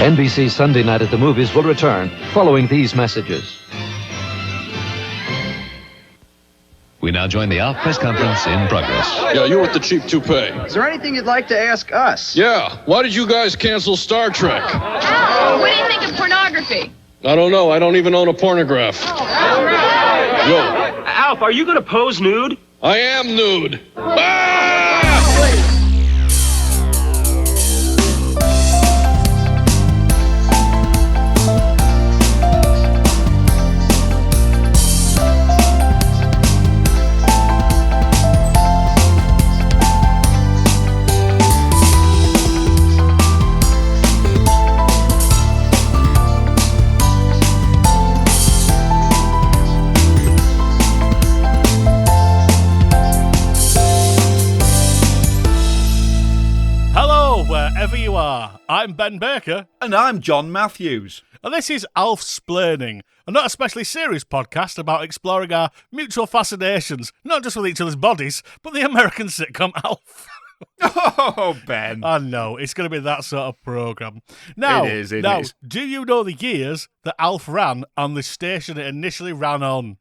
NBC's Sunday Night at the Movies will return following these messages. We now join the ALF press conference in progress. Yeah, you with the cheap toupee. Is there anything you'd like to ask us? Yeah, why did you guys cancel Star Trek? What do you think of pornography? I don't know. I don't even own a pornograph. Yo, Alf, are you going to pose nude? I am nude. Ah! Wherever you are, I'm Ben Baker. And I'm John Matthews. And this is ALFSplaining, a not especially serious podcast about exploring our mutual fascinations, not just with each other's bodies, but the American sitcom ALF. Oh, Ben. I know, it's going to be that sort of programme. Now, It is. Do you know the years that ALF ran on the station it initially ran on?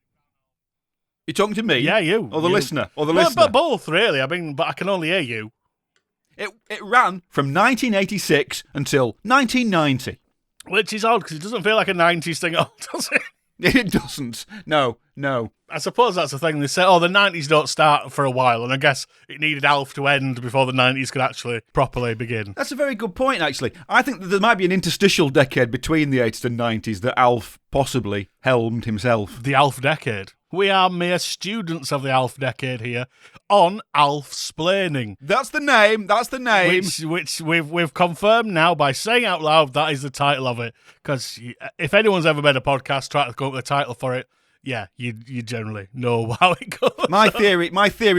You talking to me? Yeah, you. Or the listener? Or the Well, listener? but both, really. I mean, but I can only hear you. It ran from 1986 until 1990. Which is odd, because it doesn't feel like a 90s thing at all, does it? It doesn't. No. I suppose that's the thing. They say, the 90s don't start for a while, and I guess it needed ALF to end before the 90s could actually properly begin. That's a very good point, actually. I think that there might be an interstitial decade between the 80s and 90s that Alf possibly helmed himself. The ALF decade. We are mere students of the ALF decade here on ALFSplaining. That's the name. Which we've confirmed now by saying out loud that is the title of it. Because if anyone's ever made a podcast, try to come up with a title for it, yeah, you generally know how it goes. My theory,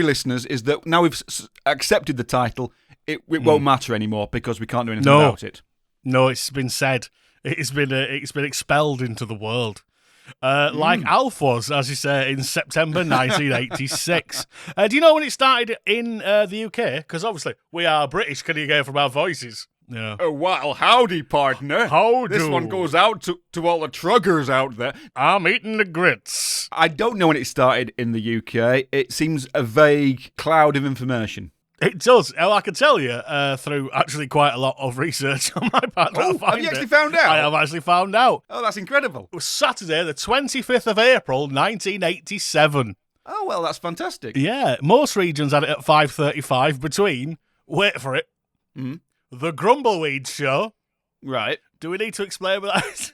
listeners, is that now we've accepted the title, it won't matter anymore because we can't do anything about it. No, it's been said. It's been expelled into the world. Like ALF was, as you say, in September 1986. Do you know when it started in the UK? Because obviously we are British, can you hear from our voices? Yeah. Oh, well, howdy, partner. Howdy. This one goes out to all the truggers out there. I'm eating the grits. I don't know when it started in the UK. It seems a vague cloud of information. It does. Well, I can tell you through actually quite a lot of research on my part. Oh, have you actually found out? I have actually found out. Oh, that's incredible. It was Saturday, the 25th of April, 1987. Oh, well, that's fantastic. Yeah, most regions had it at 5:35 between, wait for it, the Grumbleweed Show. Right. Do we need to explain what that is?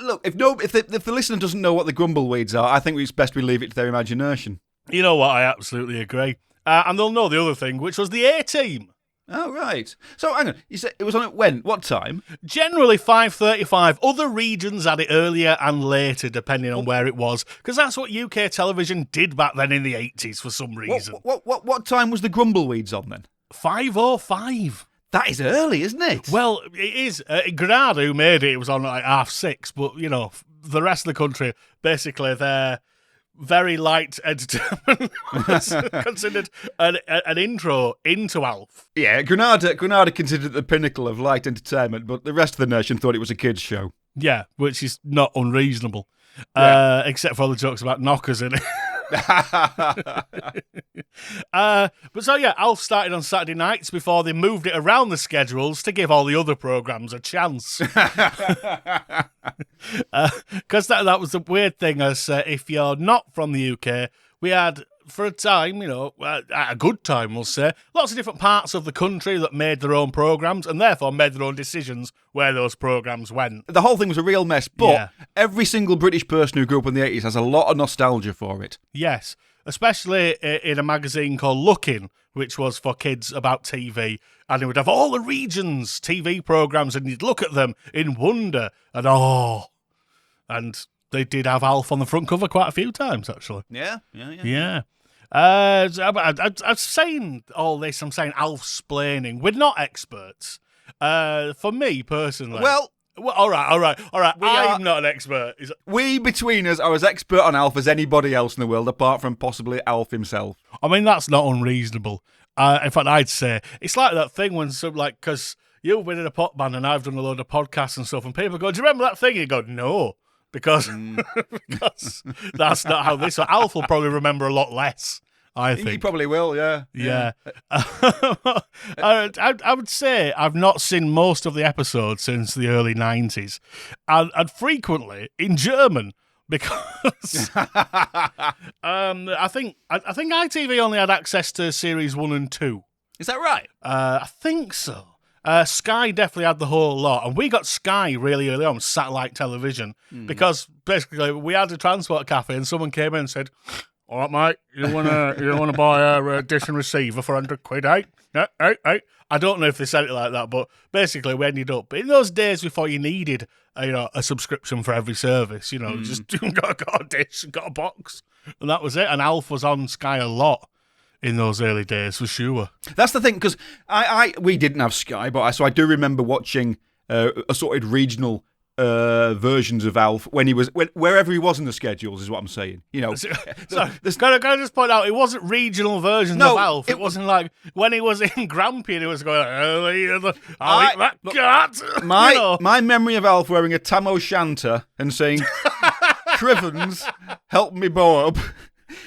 Look, if the listener doesn't know what the Grumbleweeds are, I think it's best we leave it to their imagination. You know what, I absolutely agree. And they'll know the other thing, which was the A-Team. Oh, right. So, hang on. You said it was on at when? What time? Generally 5:35. Other regions had it earlier and later, depending on where it was, because that's what UK television did back then in the 80s for some reason. What time was the Grumbleweeds on then? 5:05. That is early, isn't it? Well, it is. Granada, who made it, was on like 6:30, but, you know, the rest of the country, basically, they're very light entertainment was considered an intro into ALF. Yeah, Granada considered it the pinnacle of light entertainment, but the rest of the nation thought it was a kids' show. Yeah, which is not unreasonable, except for all the jokes about knockers in it. But so yeah, ALF started on Saturday nights before they moved it around the schedules to give all the other programmes a chance. Because that was the weird thing, as if you're not from the UK, we had, for a time, you know, a good time, we'll say, lots of different parts of the country that made their own programmes and therefore made their own decisions where those programmes went. The whole thing was a real mess, but every single British person who grew up in the 80s has a lot of nostalgia for it. Yes, especially in a magazine called Lookin', which was for kids about TV, and it would have all the regions' TV programmes, and you'd look at them in wonder and awe. And they did have ALF on the front cover quite a few times, actually. Yeah. I'm saying all this, I'm saying ALFSplaining. We're not experts. For me, personally. Well, all right. I'm not an expert. We, between us, are as expert on ALF as anybody else in the world, apart from possibly ALF himself. I mean, that's not unreasonable. In fact, I'd say it's like that thing when because you've been in a pop band and I've done a load of podcasts and stuff, and people go, do you remember that thing? You go, no, because, because that's not how this... So Alf will probably remember a lot less, I think. He probably will, yeah. Yeah. I would say I've not seen most of the episodes since the early 90s, and frequently in German, because I think ITV only had access to series 1 and 2. Is that right? I think so. Sky definitely had the whole lot, and we got Sky really early on, satellite television, because basically we had a transport cafe, and someone came in and said, "All right, mate, you wanna buy a dish and receiver for £100, eh? Hey. I don't know if they said it like that, but basically we ended up in those days before you needed a subscription for every service. Just got a dish, got a box, and that was it. And Alf was on Sky a lot in those early days for sure. That's the thing, because we didn't have Sky, but I do remember watching assorted regional versions of Alf wherever he was in the schedules, is what I'm saying. So, can I just point out, it wasn't regional versions of Alf. It wasn't like when he was in Grampian, he was going, I'll eat that cat. My memory of Alf wearing a tam o'shanter and saying, Crivens, help me Bob.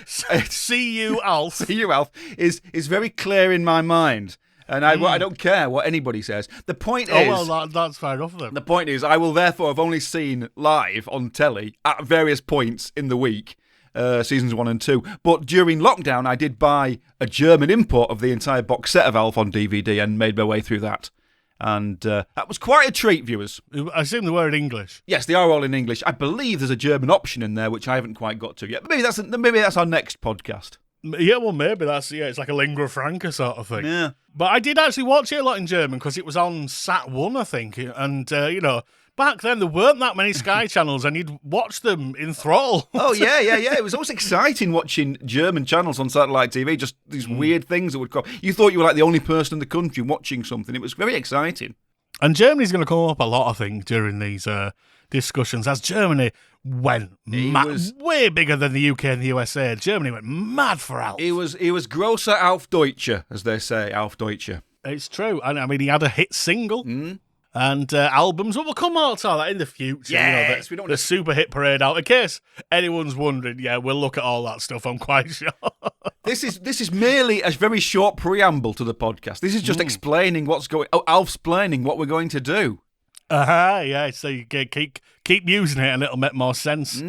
See you, Alf. See you, Alf, is very clear in my mind. And I don't care what anybody says. The point is... Oh, well, that's fair enough then. The point is, I will therefore have only seen live on telly at various points in the week, seasons 1 and 2. But during lockdown, I did buy a German import of the entire box set of Alf on DVD and made my way through that. And that was quite a treat, viewers. I assume they were in English. Yes, they are all in English. I believe there's a German option in there, which I haven't quite got to yet. But maybe that's our next podcast. Yeah, well, maybe it's like a lingua franca sort of thing. Yeah. But I did actually watch it a lot in German because it was on Sat 1, I think. And, back then there weren't that many Sky channels and you'd watch them in thrall. Oh, yeah. It was always exciting watching German channels on satellite TV, just these weird things that would come. You thought you were like the only person in the country watching something. It was very exciting. And Germany's going to come up a lot, I think, during these discussions, as Germany went way bigger than the UK and the USA. Germany went mad for Alf. He was grosser auf Deutsche, as they say, auf Deutsche. It's true. And I mean, he had a hit single. And albums. Well, we'll come on to that in the future. Yes, we don't the super hit parade out. In case anyone's wondering, we'll look at all that stuff, I'm quite sure. This is merely a very short preamble to the podcast. This is just explaining what's going... Oh, ALFSplaining what we're going to do. Yeah, so you keep using it and it'll make more sense.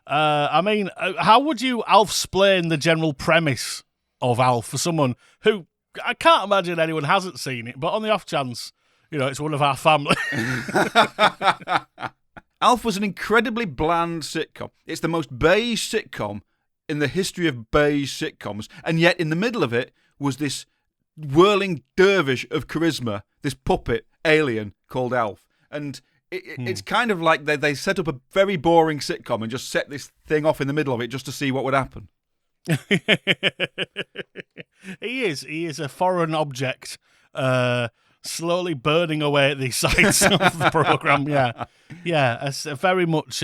I mean, how would you ALFSplain the general premise of Alf for someone who... I can't imagine anyone hasn't seen it, but on the off chance... it's one of our family. Alf was an incredibly bland sitcom. It's the most beige sitcom in the history of beige sitcoms, and yet in the middle of it was this whirling dervish of charisma, this puppet alien called Alf. And it's kind of like they set up a very boring sitcom and just set this thing off in the middle of it just to see what would happen. He is a foreign object, slowly burning away at the sides of the programme. Yeah, it's very much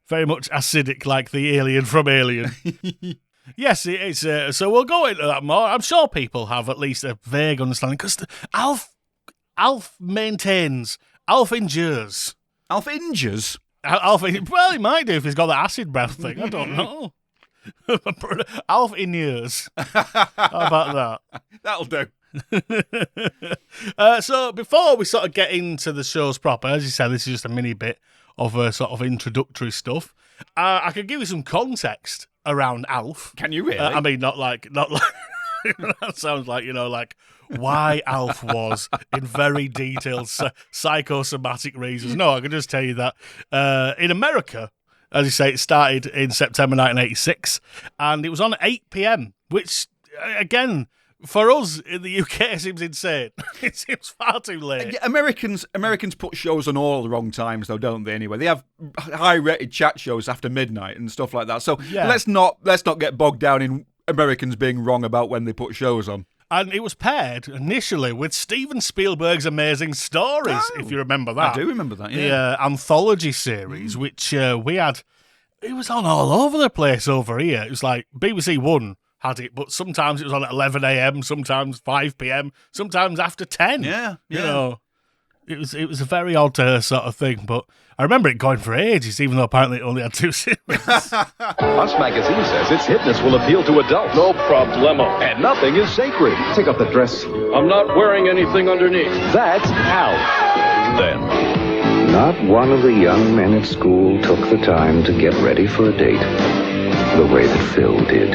acidic, like the alien from Alien. Yes, it is. So we'll go into that more. I'm sure people have at least a vague understanding because Alf maintains, Alf endures. Alf injures? Well, he might do if he's got that acid breath thing. I don't know. Alf inures. How about that? That'll do. So before we sort of get into the shows proper, as you said, this is just a mini bit of sort of introductory stuff. I can give you some context around Alf. Can you really? I mean, not like that sounds like like why Alf was in very detailed psychosomatic reasons. No, I can just tell you that in America, as you say, it started in September 1986, and it was on 8 p.m, which again, for us in the UK, seems insane. It seems far too late. Americans put shows on all the wrong times, though, don't they? Anyway, they have high-rated chat shows after midnight and stuff like that. So let's not get bogged down in Americans being wrong about when they put shows on. And it was paired initially with Steven Spielberg's Amazing Stories, if you remember that. I do remember that, yeah. The anthology series, which we had. It was on all over the place over here. It was like BBC One had it, but sometimes it was on at 11 a.m, sometimes 5 p.m, sometimes after 10. Yeah. You know. It was a very odd sort of thing, but I remember it going for ages, even though apparently it only had 2 series. Us magazine says its hitness will appeal to adults. No problemo. And nothing is sacred. Take off the dress. I'm not wearing anything underneath. That's Alf. Then, Not one of the young men at school took the time to get ready for a date the way that Phil did.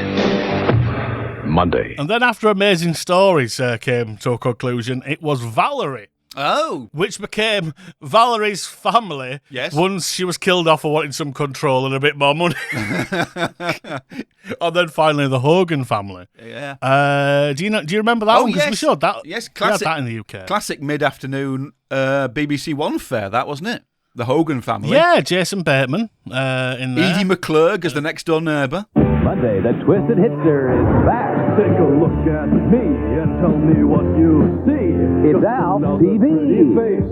Monday. And then after Amazing Stories came to a conclusion, it was Valerie. Oh. Which became Valerie's family once she was killed off for wanting some control and a bit more money. And then finally the Hogan family. Yeah. Do you remember that one? Because yes. we showed that. Yes, We had classic. that in the UK. Classic mid-afternoon BBC One fare, that wasn't it? The Hogan family. Yeah, Jason Bateman in there. Edie McClurg as the next door neighbour. Monday, the Twisted Hitster is back. Take a look at me and tell me what you see. It's Alf TV.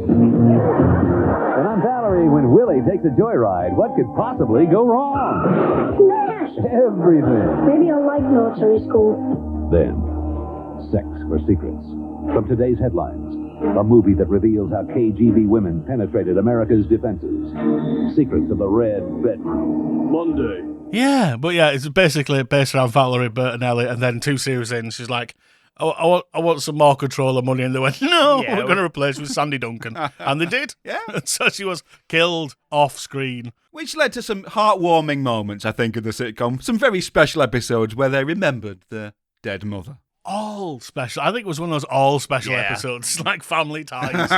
And I'm Valerie. When Willie takes a joyride, what could possibly go wrong? Smash! Everything. Maybe I like military school. Then, Sex for Secrets. From today's headlines, a movie that reveals how KGB women penetrated America's defenses. Secrets of the Red Bedroom. Monday. Yeah, but yeah, it's basically based around Valerie Bertinelli, and then 2 series in, she's like, I want some more control of money, and they went, no, we're going to replace you with Sandy Duncan. And they did. Yeah. So she was killed off screen. Which led to some heartwarming moments, I think, in the sitcom. Some very special episodes where they remembered their dead mother. All special. I think it was one of those all special episodes, like Family Ties.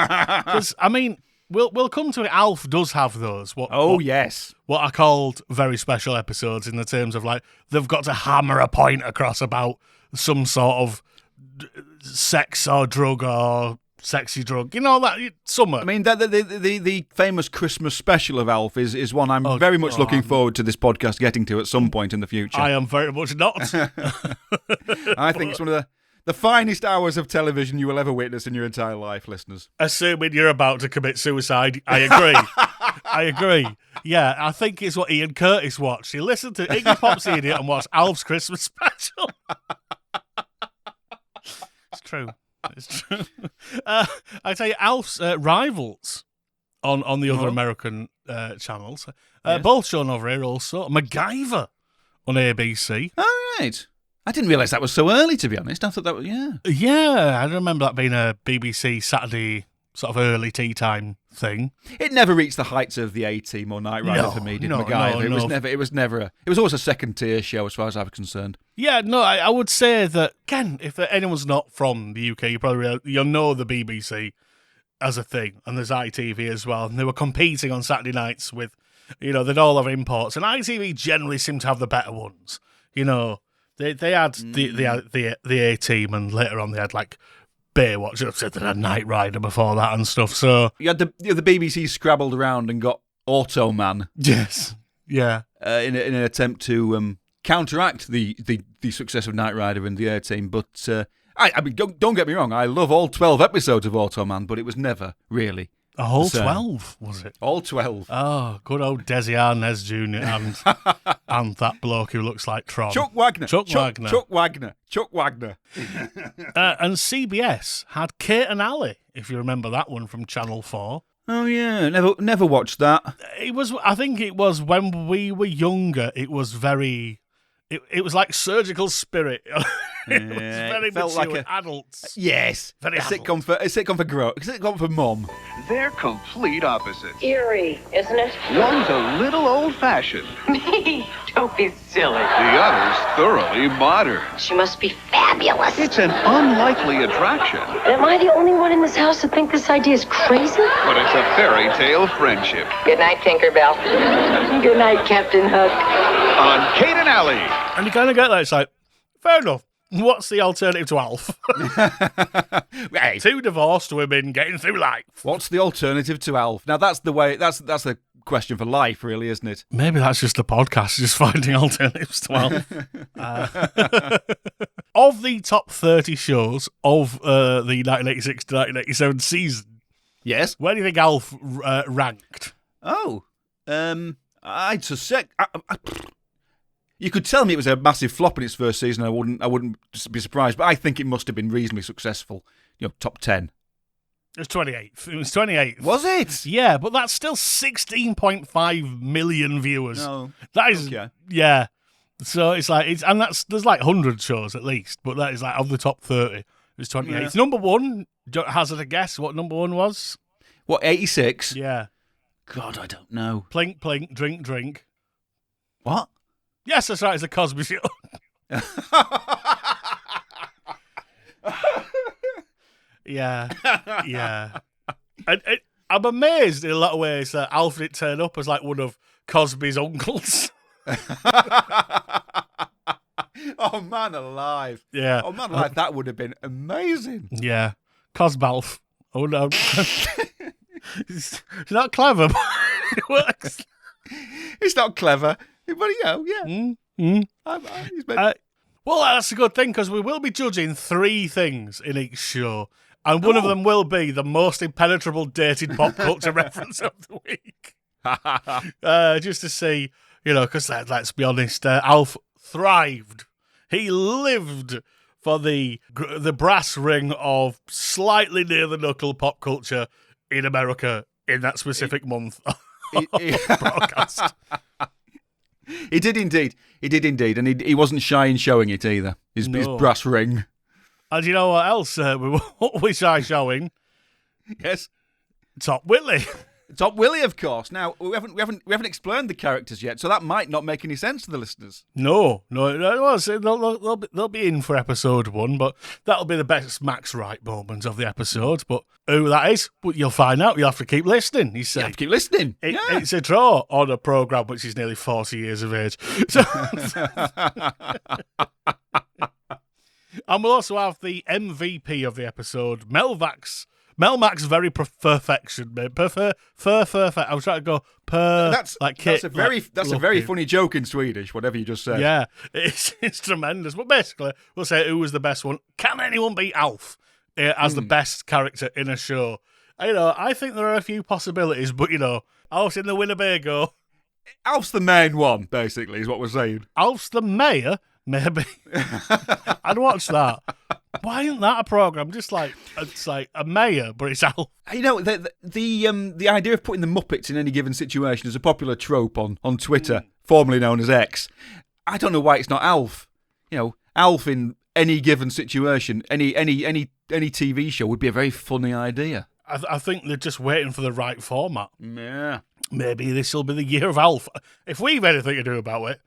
'Cause, I mean, we'll come to it. Alf does have those. Yes. What are called very special episodes in the terms of like they've got to hammer a point across about some sort of sex or drug or sexy drug. You know that summer. I mean, the famous Christmas special of Alf is one I'm very much looking forward to this podcast getting to at some point in the future. I am very much not. I think it's one of the finest hours of television you will ever witness in your entire life, listeners. Assuming you're about to commit suicide, I agree. I agree. Yeah, I think it's what Ian Curtis watched. He listened to Iggy Pop's Idiot and watched Alf's Christmas special. It's true. It's true. I tell you, Alf's rivals on the other American channels, both shown over here also. MacGyver on ABC. All right. I didn't realise that was so early, to be honest. I thought that was, Yeah, I remember that being a BBC Saturday sort of early tea time thing. It never reached the heights of the A-Team or Night Rider for me, did MacGyver? It was always a second tier show as far as I was concerned. Yeah, no, I would say that, again, if anyone's not from the UK, you'll know the BBC as a thing, and there's ITV as well, and they were competing on Saturday nights with, they'd all have imports, and ITV generally seemed to have the better ones, They had the A-Team, and later on they had like Baywatch. I've said they had Knight Rider before that and stuff. So you had the BBC scrabbled around and got Automan. Yes, yeah. In an attempt to counteract the success of Knight Rider and the A-Team, but I mean, don't get me wrong. I love all 12 episodes of Automan, but it was never really. A whole 12, was it? All 12. Oh, good old Desi Arnaz Jr. and that bloke who looks like Tron. Chuck Wagner. Chuck Wagner. And CBS had Kate and Ali, if you remember that one from Channel 4. Oh, yeah. Never watched that. I think it was when we were younger, it was very... It was like Surgical Spirit. It was very felt mature like adults. Yes. Very a sitcom for mom. They're complete opposites. Eerie, isn't it? One's a little old-fashioned. Me? Don't be silly. The other's thoroughly modern. She must be fabulous. It's an unlikely attraction, Am I the only one in this house that think this idea is crazy? but it's a fairy tale friendship. Good night, Tinkerbell. Good night, Captain Hook. On Kate and Allie. And you kind of get that. It's like, fair enough. What's the alternative to Alf? Right. 2 divorced women getting through life. What's the alternative to Alf? Now that's the way. That's the question for life, really, isn't it? Maybe that's just the podcast, just finding alternatives to Alf. Of the top 30 shows of the 1986 to 1987 season, Yes. where do you think Alf ranked? Oh, I'd suspect. You could tell me it was a massive flop in its first season. I wouldn't be surprised. But I think it must have been reasonably successful. Top 10. It was 28th. It was 28th. Was it? Yeah, but that's still 16.5 million viewers. No. That is, Okay. yeah. So it's like, there's like 100 shows at least, but that is like of the top 30. It was 28th. Yeah. Number one, hazard a guess what number one was? What, 86? Yeah. God, I don't know. Plink, plink, drink, drink. What? Yes, that's right. It's the Cosby Show. Yeah. Yeah. I'm amazed in a lot of ways that Alf didn't turn up as like one of Cosby's uncles. Oh, man alive. Yeah. Oh, man alive. That would have been amazing. Yeah. Cosbalf. Oh, no. It's not clever, but it works. It's not clever, but yeah. He's been... Well, that's a good thing because we will be judging 3 things in each show, and one of them will be the most impenetrable dated pop culture reference of the week. Just to see, because let's be honest, Alf thrived. He lived for the brass ring of slightly near the knuckle pop culture in America in that specific month of broadcast. He did indeed, and he wasn't shy in showing it either. His brass ring. And you know what else we were shy showing? Yes, Top Willie. Top Willie, of course. Now we haven't explained the characters yet, so that might not make any sense to the listeners. No. They'll be in for episode 1, but that'll be the best Max Wright moment of the episode. But who that is, you'll find out. You'll have to keep listening. You have to keep listening. It's a draw on a programme which is nearly 40 years of age. So, and we'll also have the MVP of the episode, Melmac's very perfection, mate. I was trying to go That's a very funny joke in Swedish. Whatever you just said. Yeah, it's tremendous. But basically, we'll say who was the best one. Can anyone beat Alf as the best character in a show? I think there are a few possibilities, but Alf's in the Winnebago. Alf's the main one, basically, is what we're saying. Alf's the mayor, maybe. I'd watch that. Why isn't that a program? It's like a mayor, but it's Alf. The idea of putting the Muppets in any given situation is a popular trope on Twitter, formerly known as X. I don't know why it's not Alf. Alf in any given situation, any TV show would be a very funny idea. I think they're just waiting for the right format. Yeah. Maybe this will be the year of Alf. If we've anything to do about it,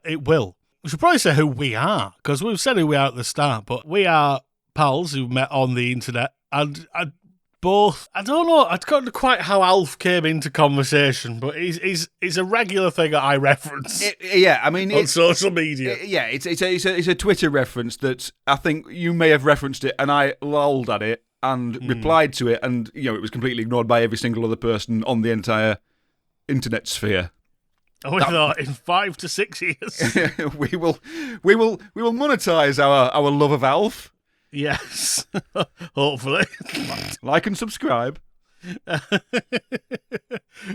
it will. We should probably say who we are, because we've said who we are at the start, but we are pals who met on the internet, and I don't know quite how Alf came into conversation, but he's a regular thing that I reference. On social media. It's a Twitter reference that I think you may have referenced it, and I lolled at it and replied to it, and it was completely ignored by every single other person on the entire internet sphere. We thought in 5 to 6 years we will monetize our love of Alf. Yes, hopefully. Like and subscribe.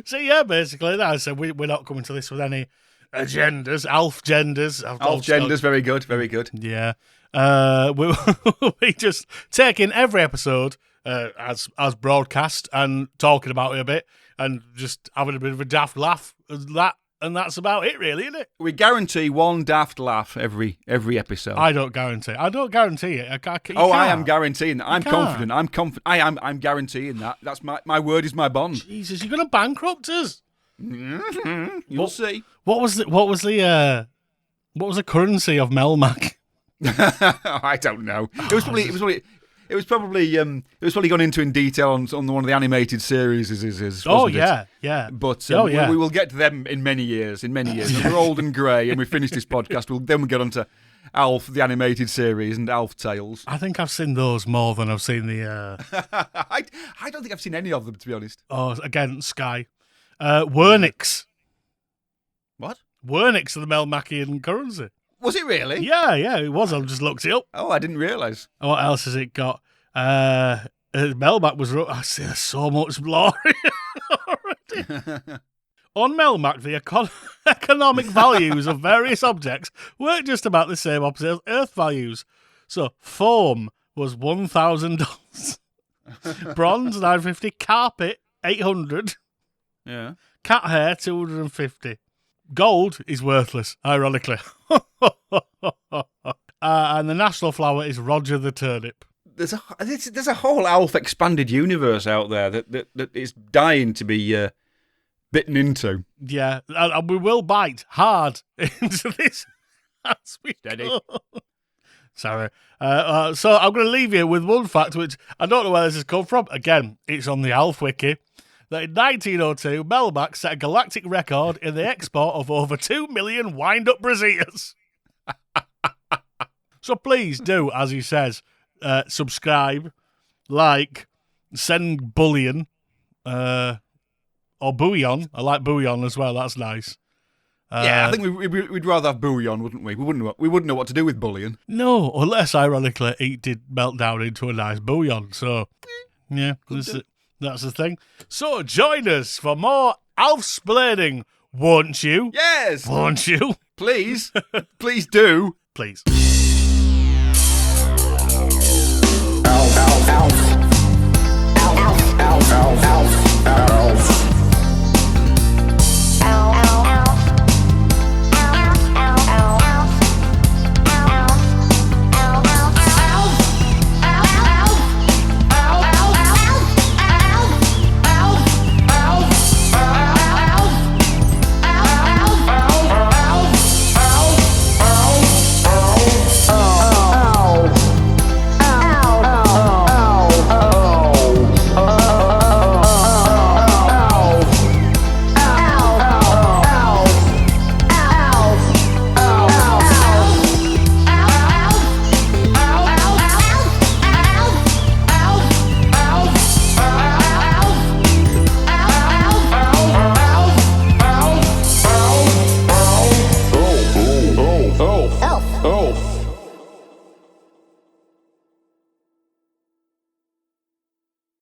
So yeah, basically that. So we're not coming to this with any agendas. Alf genders. Alf genders. Very good. Very good. Yeah. We just take in every episode as broadcast and talking about it a bit and just having a bit of a daft laugh. And that's about it, really, isn't it? We guarantee one daft laugh every episode. I don't guarantee it. I am guaranteeing that. I'm confident. I'm guaranteeing that. That's my word is my bond. Jesus, you're going to bankrupt us. Mm-hmm. You'll see. What was the currency of Melmac? I don't know. It was probably gone into in detail on one of the animated series. Yeah. But we will get to them in many years. When we're old and grey and we finish this podcast, we'll get on to Alf, the animated series, and Alf Tales. I think I've seen those more than I've seen the... I don't think I've seen any of them, to be honest. Oh, again, Sky. Wernix. What? Wernix of the Melmacian currency. Was it really? Yeah, it was. I just looked it up. Oh, I didn't realise. What else has it got? Melmac was... I see there's so much glory already. On Melmac, the economic values of various objects weren't just about the same opposite as Earth values. So, foam was $1,000. Bronze, 950. Carpet, 800. Yeah. Cat hair, 250. Gold is worthless, ironically. And the national flower is Roger the Turnip. There's a whole Alf expanded universe out there that is dying to be bitten into. Yeah, and we will bite hard into this as we go. Sorry. So I'm going to leave you with one fact, which I don't know where this has come from. Again, it's on the Alf Wiki. That in 1902, Melmac set a galactic record in the export of over 2 million wind-up brassieres. So please do, as he says, subscribe, like, send bullion, or bouillon. I like bouillon as well. That's nice. Yeah, I think we'd rather have bouillon, wouldn't we? We wouldn't know what to do with bullion. No, unless, ironically, it did melt down into a nice bouillon. So, yeah, that's the thing. So join us for more ALFSplaining, won't you? Yes! Won't you? Please. Please do. Please. Alf.